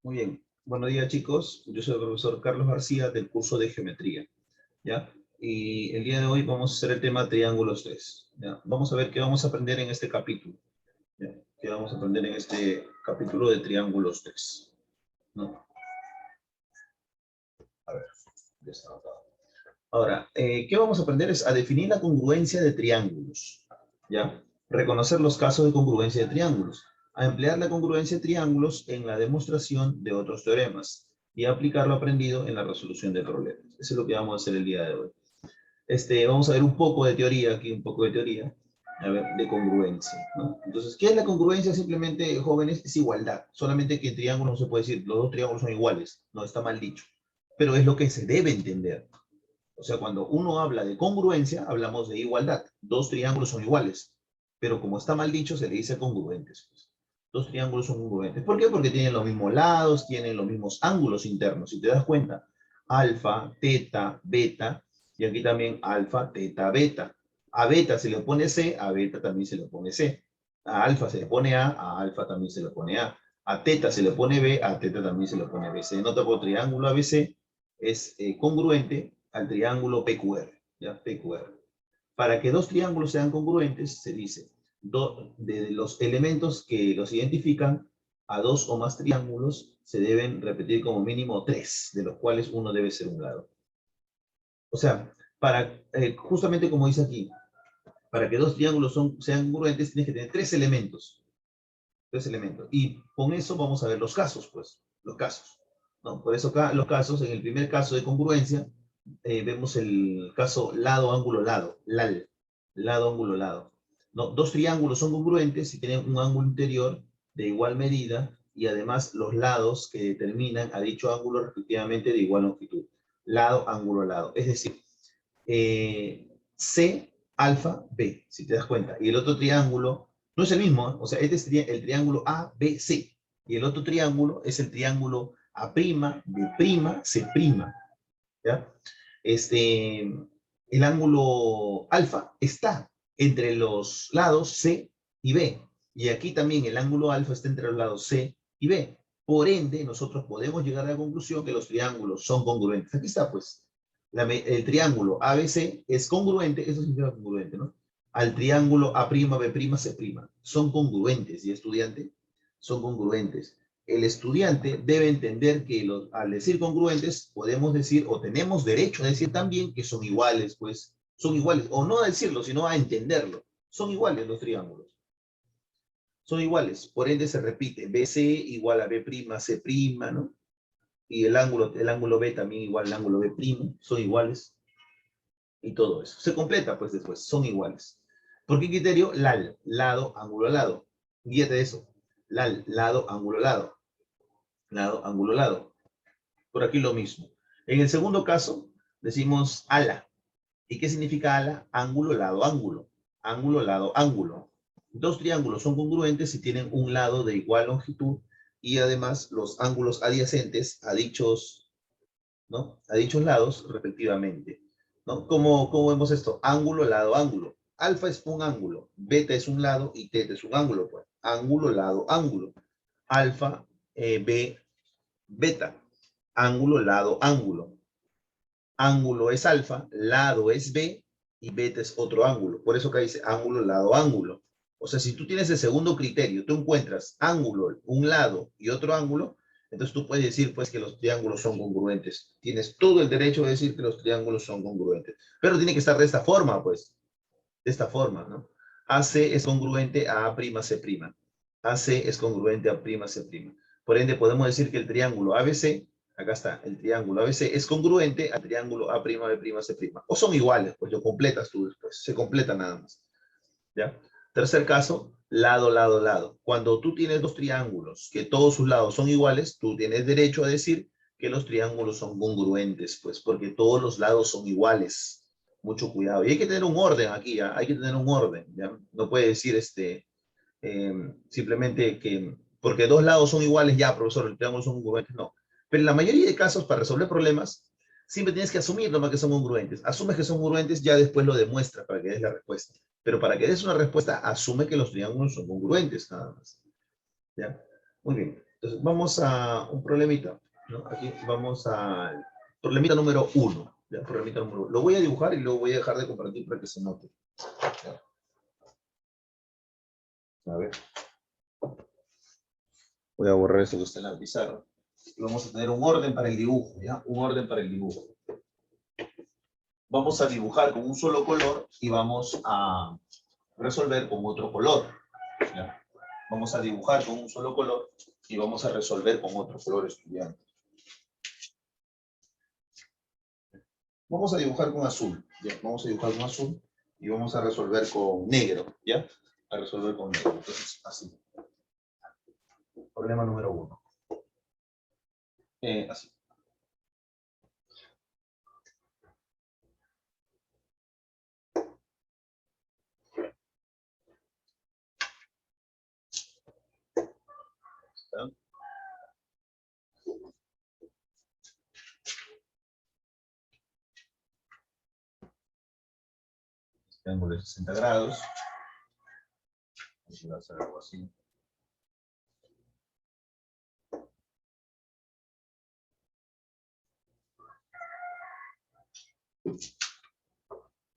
Muy bien. Buenos días, chicos. Yo soy el profesor Carlos García del curso de Geometría, ¿ya? Y el día de hoy vamos a hacer el tema triángulos 3, ¿ya? Vamos a ver qué vamos a aprender en este capítulo, ¿ya? ¿Qué vamos a aprender en este capítulo de triángulos 3? ¿No? A ver, ya está anotado. Ahora, ¿qué vamos a aprender? Es a definir la congruencia de triángulos, ¿ya? Reconocer los casos de congruencia de triángulos, a emplear la congruencia de triángulos en la demostración de otros teoremas y a aplicar lo aprendido en la resolución de problemas. Eso es lo que vamos a hacer el día de hoy. Vamos a ver un poco de teoría aquí, un poco de teoría, a ver, de congruencia, ¿no? Entonces, ¿qué es la congruencia? Simplemente, jóvenes, es igualdad. Solamente que en triángulos no se puede decir, los dos triángulos son iguales. No, está mal dicho. Pero es lo que se debe entender. O sea, cuando uno habla de congruencia, hablamos de igualdad. Dos triángulos son iguales, pero como está mal dicho, se le dice congruentes. Pues. Dos triángulos son congruentes. ¿Por qué? Porque tienen los mismos lados, tienen los mismos ángulos internos. Si te das cuenta, alfa, teta, beta, y aquí también alfa, teta, beta. A beta se le pone C, a beta también se le pone C. A alfa se le pone a alfa también se le pone A. A teta se le pone B, a teta también se le pone B. Se denota por triángulo ABC es congruente al triángulo PQR, ¿ya? PQR. Para que dos triángulos sean congruentes, se dice, de los elementos que los identifican a dos o más triángulos, se deben repetir como mínimo tres, de los cuales uno debe ser un lado. O sea, justamente como dice aquí, para que dos triángulos sean congruentes, tienes que tener tres elementos. Tres elementos. Y con eso vamos a ver los casos, pues, los casos. ¿No? Por eso acá los casos, en el primer caso de congruencia, vemos el caso lado, ángulo, lado, LAL, lado, ángulo, lado. ¿No? Dos triángulos son congruentes si tienen un ángulo interior de igual medida y además los lados que determinan a dicho ángulo respectivamente de igual longitud. Lado, ángulo, lado. Es decir, C, alfa, B, si te das cuenta. Y el otro triángulo no es el mismo, ¿eh? O sea, este sería el triángulo A, B, C. Y el otro triángulo es el triángulo A', B', C', ¿ya? El ángulo alfa está entre los lados C y B. Y aquí también el ángulo alfa está entre los lados C y B. Por ende, nosotros podemos llegar a la conclusión que los triángulos son congruentes. Aquí está, pues. El triángulo ABC es congruente, eso significa congruente, ¿no? Al triángulo A', B', C'. Son congruentes, ¿y estudiante? Son congruentes. El estudiante debe entender que al decir congruentes, podemos decir, o tenemos derecho a decir también que son iguales, pues, son iguales, o no a decirlo, sino a entenderlo. Son iguales los triángulos. Son iguales, por ende se repite, BC igual a B', C', ¿no? Y el ángulo B también igual al ángulo B', son iguales, y todo eso. Se completa, pues, después, son iguales. ¿Por qué criterio? LAL, lado, ángulo, lado. Guíate de eso. LAL, lado, ángulo, lado. Lado, ángulo, lado. Por aquí lo mismo. En el segundo caso, decimos ala. ¿Y qué significa ala? Ángulo, lado, ángulo. Ángulo, lado, ángulo. Dos triángulos son congruentes si tienen un lado de igual longitud y además los ángulos adyacentes a dichos, ¿no? A dichos lados respectivamente. ¿No? ¿Cómo vemos esto? Ángulo, lado, ángulo. Alfa es un ángulo, beta es un lado y teta es un ángulo. Pues. Ángulo, lado, ángulo. Alfa, B, beta. Ángulo, lado, ángulo. Ángulo es alfa, lado es B y beta es otro ángulo. Por eso acá dice ángulo, lado, ángulo. O sea, si tú tienes el segundo criterio, tú encuentras ángulo, un lado y otro ángulo, entonces tú puedes decir pues que los triángulos son congruentes. Tienes todo el derecho de decir que los triángulos son congruentes. Pero tiene que estar de esta forma, pues. De esta forma, ¿no? AC es congruente a A', C'. AC es congruente a A', C'. Por ende, podemos decir que el triángulo ABC, acá está, el triángulo ABC es congruente al triángulo A', B', C'. O son iguales, pues lo completas tú después. Se completa nada más. ¿Ya? Tercer caso, lado, lado, lado. Cuando tú tienes dos triángulos que todos sus lados son iguales, tú tienes derecho a decir que los triángulos son congruentes, pues porque todos los lados son iguales. Mucho cuidado. Y hay que tener un orden aquí, ¿ya? Hay que tener un orden, ¿ya? No puede decir simplemente que porque dos lados son iguales, ya, profesor, el triángulo son congruentes. No. Pero en la mayoría de casos, para resolver problemas, siempre tienes que asumir nomás que son congruentes. Asumes que son congruentes, ya después lo demuestras para que des la respuesta. Pero para que des una respuesta, asume que los triángulos son congruentes, nada más. ¿Ya? Muy bien. Entonces, vamos a un problemita, ¿no? Aquí vamos al problemita número 1. ¿Ya? Problemita número 1. Lo voy a dibujar y luego voy a dejar de compartir para que se note. ¿Ya? A ver. Voy a borrar eso que está en la pizarra. Y vamos a tener un orden para el dibujo, ¿ya? Un orden para el dibujo. Vamos a dibujar con un solo color y vamos a resolver con otro color. ¿Ya? Vamos a dibujar con un solo color y vamos a resolver con otro color, estudiante. Vamos a dibujar con azul. ¿Ya? Vamos a dibujar con azul y vamos a resolver con negro. ¿Ya? A resolver con negro. Entonces, así. Problema número 1. Así. ¿Está? Este ángulo de 60 grados. Voy a hacer algo así.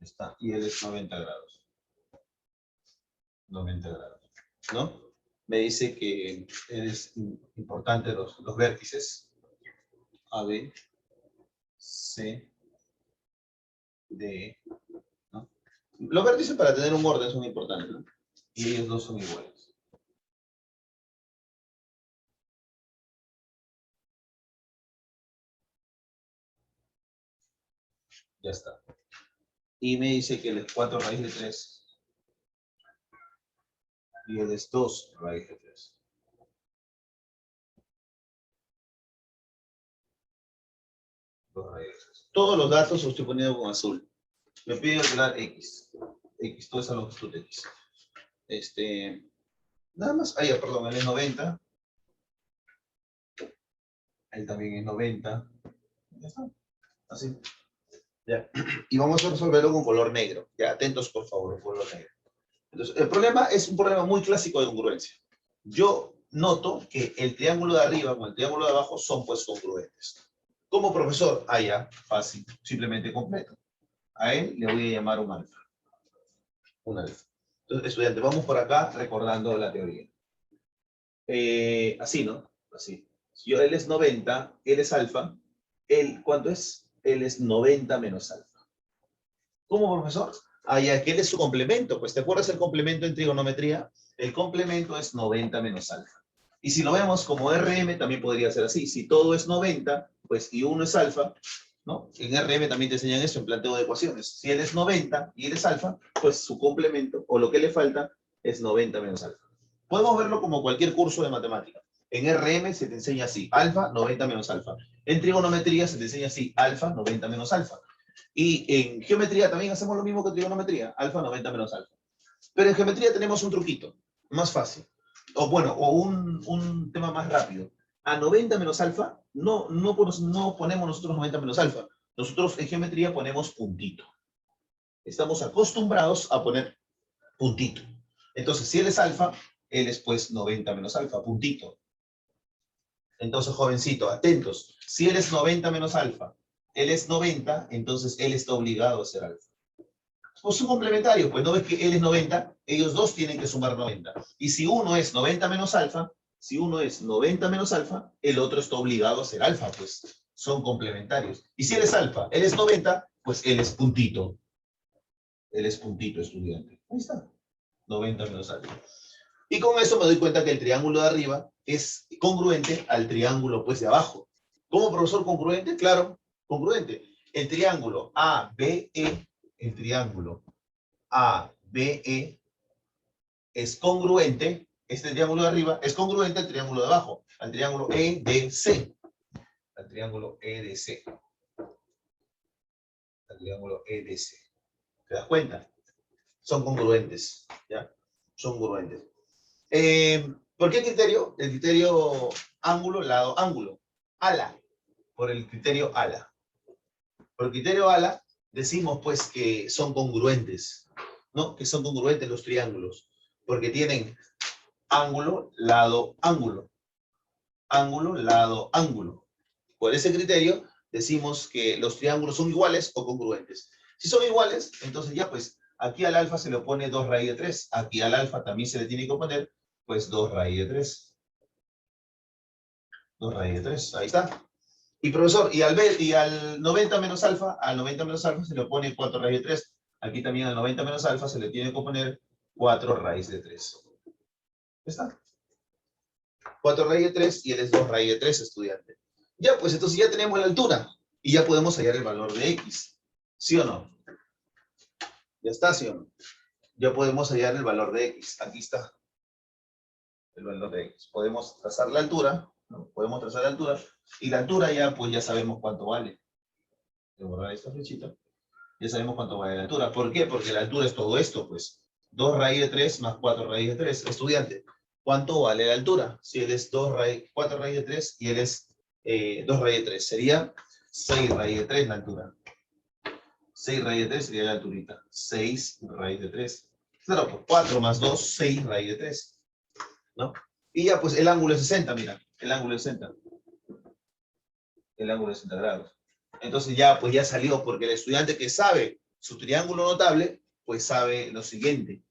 Está. Y él es 90 grados. 90 grados. ¿No? Me dice que es importante los vértices A, B, C, D, ¿no? Los vértices para tener un orden son importantes, ¿no? Y ellos dos son iguales. Ya está. Y me dice que él es 4 raíz de 3 y él es 2 raíz de 3. Todos los datos los estoy poniendo con azul. Me pide calcular X. X, toda esa longitud de X. Nada más. Ah, ya, perdón, él es 90. Él también es 90. Ya está. Así. Ya. Y vamos a resolverlo con color negro. Ya, atentos por favor, color negro. Entonces, el problema es un problema muy clásico de congruencia. Yo noto que el triángulo de arriba con el triángulo de abajo son pues congruentes. Como profesor, ya, fácil, simplemente completo. A él le voy a llamar un alfa. Un alfa. Entonces, estudiante, vamos por acá recordando la teoría. Así, ¿no? Así. Si él es 90, él es alfa. ¿Cuánto es? Él es 90 menos alfa. ¿Cómo, profesor? Ya que él es su complemento. Pues, ¿te acuerdas el complemento en trigonometría? El complemento es 90 menos alfa. Y si lo vemos como RM, también podría ser así. Si todo es 90, pues, y uno es alfa, ¿no? En RM también te enseñan eso en planteo de ecuaciones. Si él es 90 y él es alfa, pues su complemento, o lo que le falta, es 90 menos alfa. Podemos verlo como cualquier curso de matemática. En RM se te enseña así, alfa, 90 menos alfa. En trigonometría se te enseña así, alfa, 90 menos alfa. Y en geometría también hacemos lo mismo que en trigonometría, alfa, 90 menos alfa. Pero en geometría tenemos un truquito, más fácil. O bueno, o un tema más rápido. A 90 menos alfa, no ponemos nosotros 90 menos alfa. Nosotros en geometría ponemos puntito. Estamos acostumbrados a poner puntito. Entonces, si él es alfa, él es pues 90 menos alfa, puntito. Entonces, jovencito, atentos. Si él es 90 menos alfa, él es 90, entonces él está obligado a ser alfa. Pues son complementarios, pues no ves que él es 90, ellos dos tienen que sumar 90. Y si uno es 90 menos alfa, el otro está obligado a ser alfa, pues son complementarios. Y si él es alfa, él es 90, pues él es puntito. Él es puntito, estudiante. Ahí está. 90 menos alfa. Y con eso me doy cuenta que el triángulo de arriba es congruente al triángulo pues de abajo. ¿Cómo, profesor, congruente? Claro, congruente. El triángulo ABE, es congruente, este triángulo de arriba es congruente al triángulo de abajo, al triángulo EDC. Al triángulo EDC. Al triángulo EDC. ¿Te das cuenta? Son congruentes, ¿ya? Son congruentes. ¿Por qué criterio? El criterio ángulo, lado, ángulo. ALA. Por el criterio ALA. Por el criterio ALA decimos pues que son congruentes, ¿no? Que son congruentes los triángulos, porque tienen ángulo, lado, ángulo. ángulo, lado, ángulo. Por ese criterio, decimos que los triángulos son iguales o congruentes. Si son iguales, entonces ya pues, aquí al alfa se le pone 2 raíz de 3. Aquí al alfa también se le tiene que poner, pues, 2 raíz de 3. 2 raíz de 3, ahí está. Y profesor, y al 90 menos alfa, al 90 menos alfa se le pone 4 raíz de 3. Aquí también al 90 menos alfa se le tiene que poner 4 raíz de 3. ¿Está? 4 raíz de 3 y él es 2 raíz de 3, estudiante. Ya, pues entonces ya tenemos la altura y ya podemos hallar el valor de x. ¿Sí o no? Ya está, ¿sí o no? Ya podemos hallar el valor de x. Aquí está el valor de x. Podemos trazar la altura, ¿no? Podemos trazar la altura y la altura ya, pues ya sabemos cuánto vale. Voy a borrar esta flechita. Ya sabemos cuánto vale la altura. ¿Por qué? Porque la altura es todo esto, pues. 2 raíz de 3 más 4 raíz de 3. Estudiante, ¿cuánto vale la altura? Si él es 4 raíz de 3 y él es 2 raíz de 3. Sería 6 raíz de 3 la altura. 6 raíz de 3 sería la alturita. 6 raíz de 3. Claro, pues 4 más 2, 6 raíz de 3. ¿No? Y ya, pues el ángulo es 60, mira. El ángulo es 60. El ángulo es 60 grados. Entonces ya, pues ya salió, porque el estudiante que sabe su triángulo notable, pues sabe lo siguiente.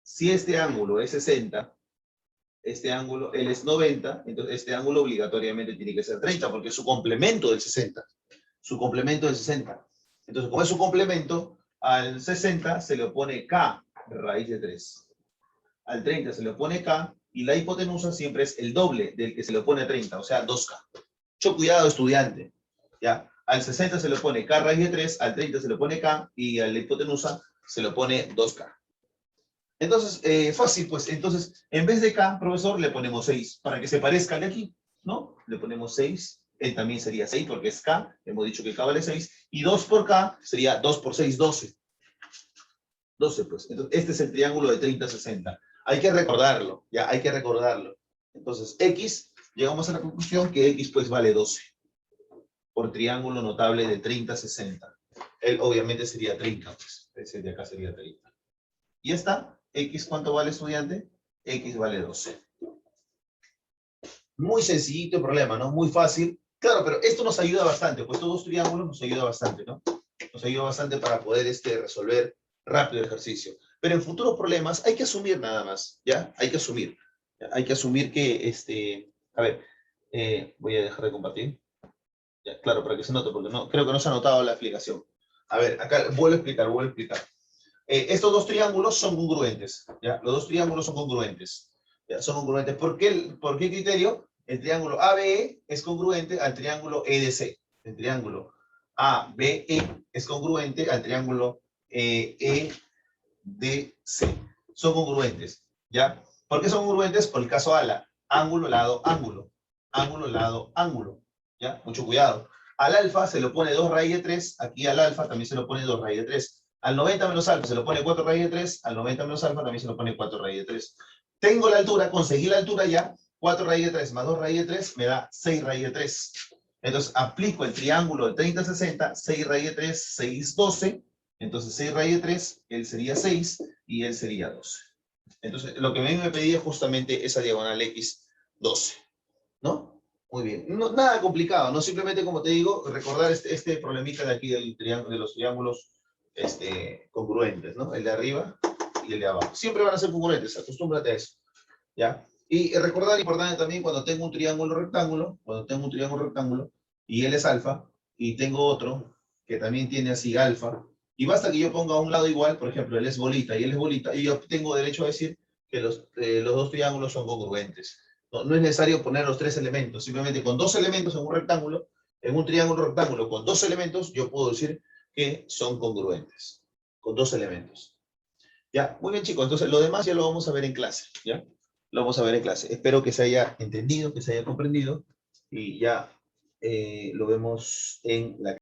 Si este ángulo es 60, este ángulo, él es 90, entonces este ángulo obligatoriamente tiene que ser 30, porque es su complemento del 60. Su complemento del 60. Entonces, como es su complemento, al 60 se le opone k raíz de 3. Al 30 se le opone k, y la hipotenusa siempre es el doble del que se le opone a 30, o sea, 2k. Mucho cuidado, estudiante. ¿Ya? Al 60 se le pone k raíz de 3, al 30 se le pone k, y a la hipotenusa se le pone 2k. Entonces, fácil, pues. Entonces, en vez de k, profesor, le ponemos 6, para que se parezca al de aquí, ¿no? Le ponemos 6, él también sería 6, porque es k, hemos dicho que k vale 6, y 2 por k sería 2 por 6, 12. 12, pues. Entonces, este es el triángulo de 30-60. Hay que recordarlo, ya, hay que recordarlo. Entonces, x, llegamos a la conclusión que x, pues, vale 12. Por triángulo notable de 30-60. Él, obviamente, sería 30, pues. Ese de acá sería 30. Y está. X, ¿cuánto vale, estudiante? X vale 12. Muy sencillito el problema, ¿no? Muy fácil. Claro, pero esto nos ayuda bastante, pues estos dos triángulos nos ayuda bastante, ¿no? Nos ayuda bastante para poder resolver rápido el ejercicio. Pero en futuros problemas hay que asumir nada más, ¿ya? Hay que asumir. ¿Ya? Hay que asumir que, a ver, voy a dejar de compartir. Ya, claro, para que se note, porque no, creo que no se ha notado la explicación. A ver, acá vuelvo a explicar. Estos dos triángulos son congruentes, ¿ya? Los dos triángulos son congruentes, ¿ya? Son congruentes. ¿Por qué criterio? El triángulo ABE es congruente al triángulo EDC. El triángulo ABE es congruente al triángulo EDC. Son congruentes, ¿ya? ¿Por qué son congruentes? Por el caso ALA. Ángulo, lado, ángulo. Ángulo, lado, ángulo. ¿Ya? Mucho cuidado. Al alfa se le pone 2 raíz de 3. Aquí al alfa también se le pone 2 raíz de 3. Al 90 menos alfa se le pone 4 raíz de 3. Al 90 menos alfa también se le pone 4 raíz de 3. Tengo la altura, conseguí la altura ya. 4 raíz de 3 más 2 raíz de 3 me da 6 raíz de 3. Entonces aplico el triángulo de 30-60. 6 raíz de 3, 6, 12. Entonces 6 raíz de 3, él sería 6 y él sería 12. Entonces lo que a mí me pedía es justamente esa diagonal X 12. ¿No? Muy bien. No, nada complicado, ¿no? Simplemente, como te digo, recordar este problemita de aquí del triángulo, de los triángulos congruentes, ¿no? El de arriba y el de abajo. Siempre van a ser congruentes, acostúmbrate a eso, ¿ya? Y recordar importante también cuando tengo un triángulo rectángulo, y él es alfa, y tengo otro que también tiene así alfa, y basta que yo ponga a un lado igual, por ejemplo, él es bolita y él es bolita, y yo tengo derecho a decir que los dos triángulos son congruentes. No es necesario poner los 3 elementos, simplemente con 2 elementos en un rectángulo, en un triángulo rectángulo con 2 elementos, yo puedo decir que son congruentes, con 2 elementos. Ya, muy bien, chicos, entonces lo demás ya lo vamos a ver en clase, ¿ya? Lo vamos a ver en clase. Espero que se haya entendido, que se haya comprendido, y ya lo vemos en la